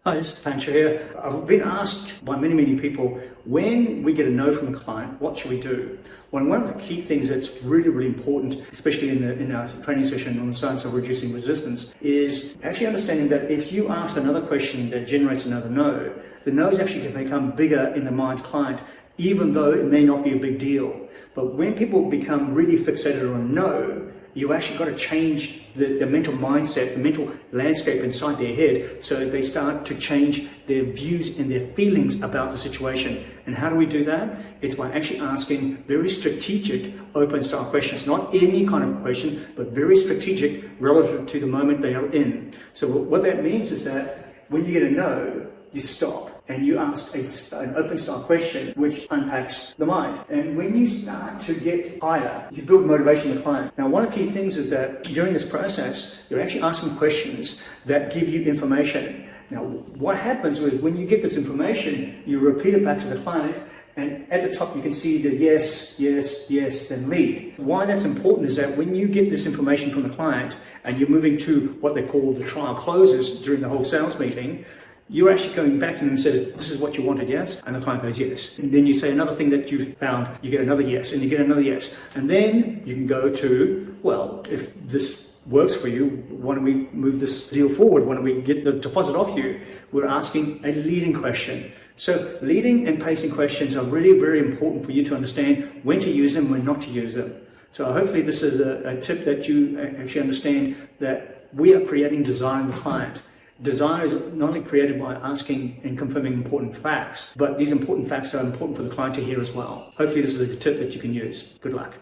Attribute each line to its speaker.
Speaker 1: Hi, this is Pancho here. I've been asked by many people, when we get a no from a client, what should we do? Well, one of the key things that's really important, especially in our training session on the science of reducing resistance, is actually understanding that if you ask another question that generates another no, the no's actually can become bigger in the mind's client, even though it may not be a big deal. But when people become really fixated on no, you actually got to change the mental mindset, the mental landscape inside their head, so they start to change their views and their feelings about the situation. And how do we do that? It's by actually asking very strategic, open-style questions, not any kind of question, but very strategic relative to the moment they are in. So what that means is that when you get a no, you stop and you ask an open-style question which unpacks the mind. And when you start to get higher, you build motivation in the client. Now, one of the key things is that during this process, you're actually asking questions that give you information. Now, what happens is when you get this information, you repeat it back to the client, and at the top you can see the yes, yes, yes, then lead. Why that's important is that when you get this information from the client and you're moving to what they call the trial closes during the whole sales meeting, you're actually going back to them and says, this is what you wanted, yes? And the client goes, yes. And then you say another thing that you found, you get another yes, and you get another yes. And then you can go to, well, if this works for you, why don't we move this deal forward? Why don't we get the deposit off you? We're asking a leading question. So leading and pacing questions are really very important for you to understand when to use them, when not to use them. So hopefully this is a tip that you actually understand that we are creating desire in the client. Desire is not only created by asking and confirming important facts, but these important facts are important for the client to hear as well. Hopefully this is a tip that you can use. Good luck.